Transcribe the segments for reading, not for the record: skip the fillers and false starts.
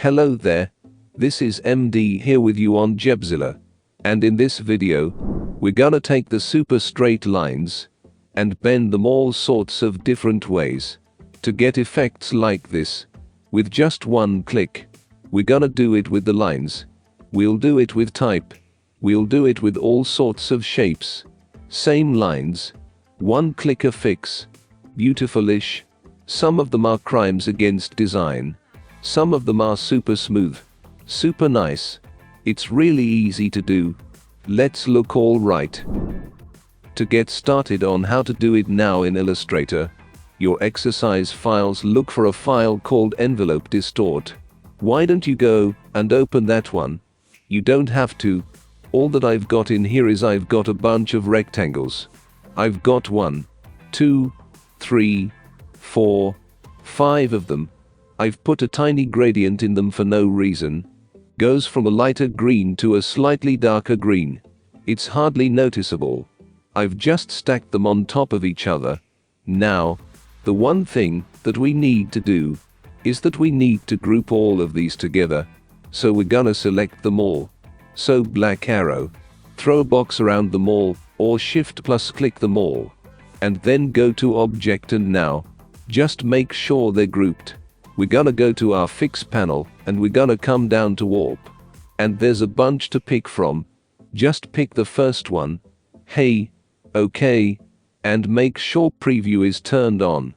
Hello there, this is MD here with you on GebZilla, and in this video, we're gonna take the super straight lines and bend them all sorts of different ways to get effects like this with just one click. We're gonna do it with the lines, we'll do it with type, we'll do it with all sorts of shapes. Same lines, one clicker fix, beautiful-ish. Some of them are crimes against design. Some of them are super smooth, super nice. It's really easy to do. Let's look all right. To get started on how to do it now in Illustrator, your exercise files, look for a file called envelope distort. Why don't you go and open that one? You don't have to. All that I've got in here is I've got a bunch of rectangles. I've got 1, 2, 3, 4, 5 of them. I've put a tiny gradient in them for no reason. Goes from a lighter green to a slightly darker green. It's hardly noticeable. I've just stacked them on top of each other. Now, the one thing that we need to do is that we need to group all of these together. So we're gonna select them all. So black arrow, throw a box around them all, or Shift plus click them all. And then go to Object, and now, just make sure they're grouped. We're gonna go to our Fix panel, and we're gonna come down to Warp. And there's a bunch to pick from. Just pick the first one. Hey, okay. And make sure Preview is turned on.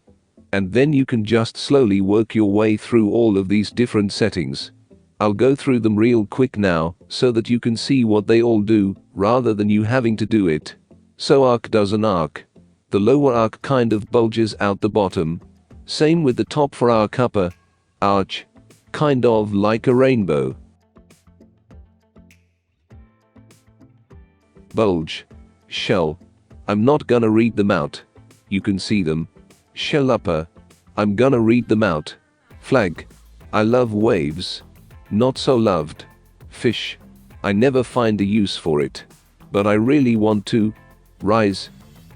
And then you can just slowly work your way through all of these different settings. I'll go through them real quick now, so that you can see what they all do, rather than you having to do it. So arc does an arc. The lower arc kind of bulges out the bottom. Same with the top for arc upper. Arch. Kind of like a rainbow. Bulge. Shell. I'm not gonna read them out. You can see them. Shell upper. I'm gonna read them out. Flag. I love waves. Not so loved. Fish. I never find a use for it. But I really want to. Rise.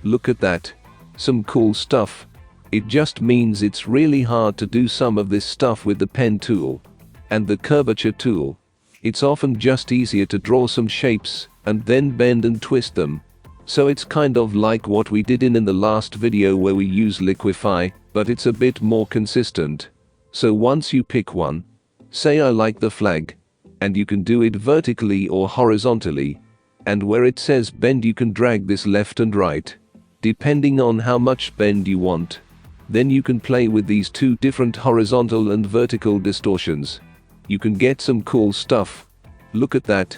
Look at that. Some cool stuff. It just means it's really hard to do some of this stuff with the pen tool and the curvature tool. It's often just easier to draw some shapes and then bend and twist them. So it's kind of like what we did in the last video where we use liquify, but it's a bit more consistent. So once you pick one, say I like the flag, and you can do it vertically or horizontally, and where it says bend you can drag this left and right, depending on how much bend you want. Then you can play with these two different horizontal and vertical distortions. You can get some cool stuff. Look at that.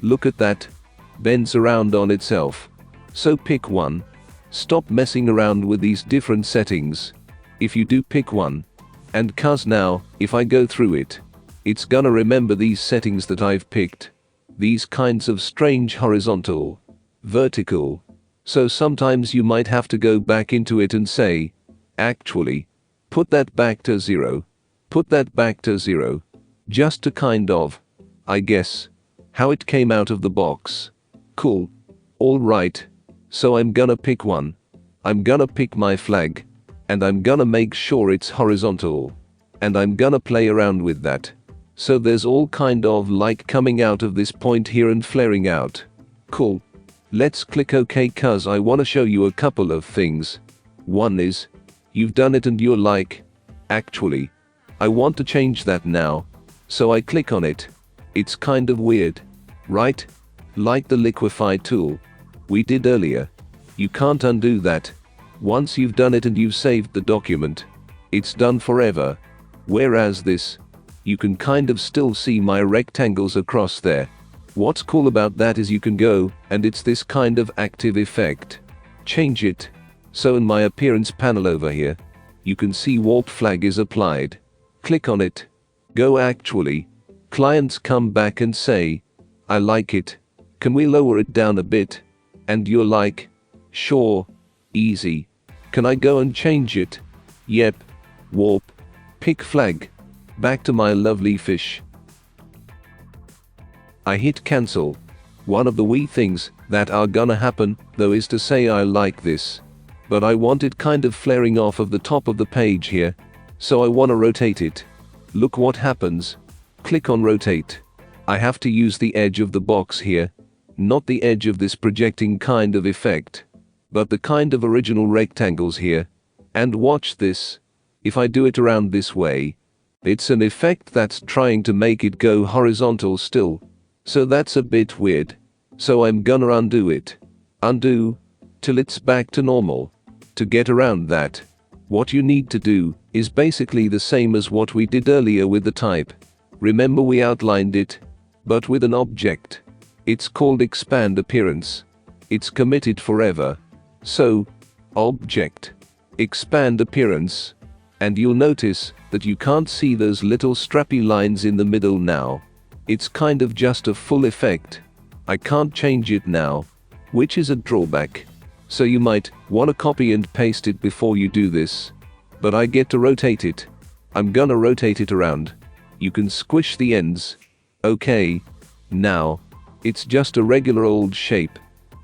Look at that. Bends around on itself. So pick one. Stop messing around with these different settings. If you do pick one, and cuz now, if I go through it, it's gonna remember these settings that I've picked. These kinds of strange horizontal, vertical. So sometimes you might have to go back into it and say, actually, put that back to 0. Put that back to 0. Just to kind of, I guess, how it came out of the box. Cool. Alright. So I'm gonna pick one. I'm gonna pick my flag. And I'm gonna make sure it's horizontal. And I'm gonna play around with that. So there's all kind of like coming out of this point here and flaring out. Cool. Let's click OK cuz I wanna show you a couple of things. One is, you've done it and you're like, actually, I want to change that now. So I click on it. It's kind of weird, right? Like the liquify tool we did earlier. You can't undo that. Once you've done it and you've saved the document, it's done forever. Whereas this, you can kind of still see my rectangles across there. What's cool about that is you can go, and it's this kind of active effect. Change it. So in my appearance panel over here, you can see warp flag is applied. Click on it. Go actually. Clients come back and say, I like it. Can we lower it down a bit? And you're like, sure. Easy. Can I go and change it? Yep. Warp. Pick flag. Back to my lovely fish. I hit cancel. One of the wee things that are gonna happen, though, is to say I like this. But I want it kind of flaring off of the top of the page here. So I wanna rotate it. Look what happens. click on rotate. I have to use the edge of the box here, not the edge of this projecting kind of effect, but the kind of original rectangles here. And watch this. If I do it around this way, it's an effect that's trying to make it go horizontal still. So that's a bit weird. So I'm gonna undo it. Undo, till it's back to normal. To get around that, what you need to do is basically the same as what we did earlier with the type. Remember we outlined it, but with an object. It's called expand appearance. It's committed forever. So, object, expand appearance, and you'll notice that you can't see those little strappy lines in the middle now. It's kind of just a full effect. I can't change it now, which is a drawback. So you might want to copy and paste it before you do this. But I get to rotate it. I'm gonna rotate it around. You can squish the ends. Okay. Now, it's just a regular old shape.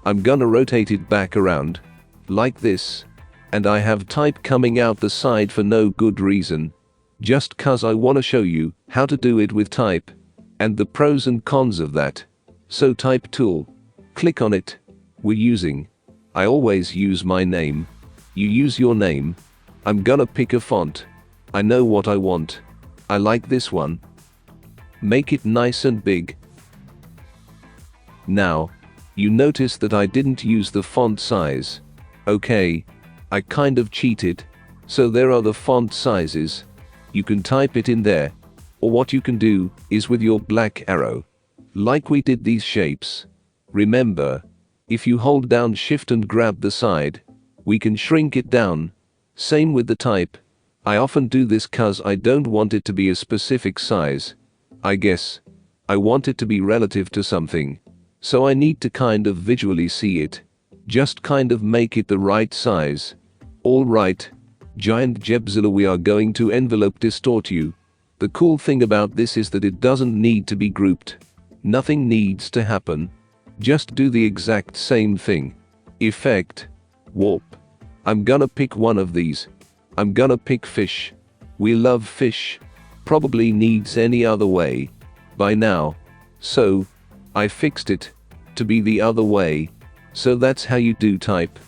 I'm gonna rotate it back around. Like this. And I have type coming out the side for no good reason. Just cause I wanna show you how to do it with type. And the pros and cons of that. So type tool. Click on it. We're using. I always use my name. You use your name. I'm gonna pick a font. I know what I want. I like this one. Make it nice and big. Now, you notice that I didn't use the font size. Okay, I kind of cheated. So there are the font sizes. You can type it in there. Or what you can do is with your black arrow. Like we did these shapes. Remember, if you hold down Shift and grab the side, we can shrink it down. Same with the type. I often do this cause I don't want it to be a specific size. I guess. I want it to be relative to something. So I need to kind of visually see it. Just kind of make it the right size. Alright. Giant GebZilla, we are going to envelope distort you. The cool thing about this is that it doesn't need to be grouped. Nothing needs to happen. Just do the exact same thing. Effect. Warp. I'm gonna pick one of these. I'm gonna pick fish. We love fish. Probably needs any other way by now. So, I fixed it to be the other way. So that's how you do type.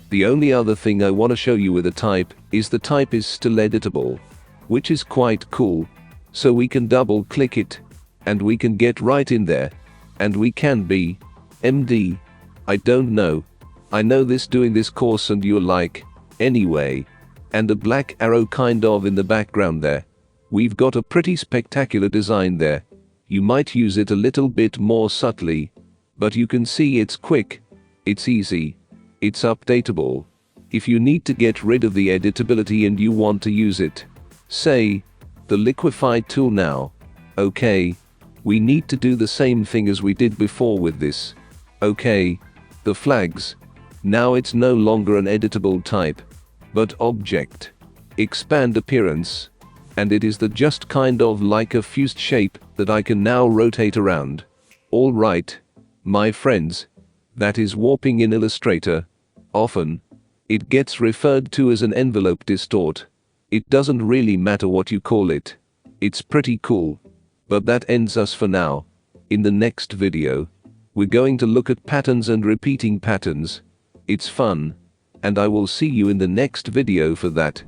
The only other thing I want to show you with a type is the type is still editable, which is quite cool. So we can double click it, and we can get right in there. And we can be MD. I don't know. I know this doing this course and you're like, anyway. And a black arrow kind of in the background there. We've got a pretty spectacular design there. You might use it a little bit more subtly. But you can see it's quick. It's easy. It's updatable. If you need to get rid of the editability and you want to use it, say, the liquefy tool now. Okay. We need to do the same thing as we did before with this. Okay. The flags. Now it's no longer an editable type, but object. Expand appearance. And it is the just kind of like a fused shape that I can now rotate around. Alright, my friends. That is warping in Illustrator. Often, it gets referred to as an envelope distort. It doesn't really matter what you call it. It's pretty cool. But that ends us for now. In the next video, we're going to look at patterns and repeating patterns. It's fun. And I will see you in the next video for that.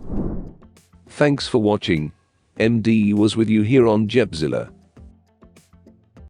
Thanks for watching. MD was with you here on GebZilla.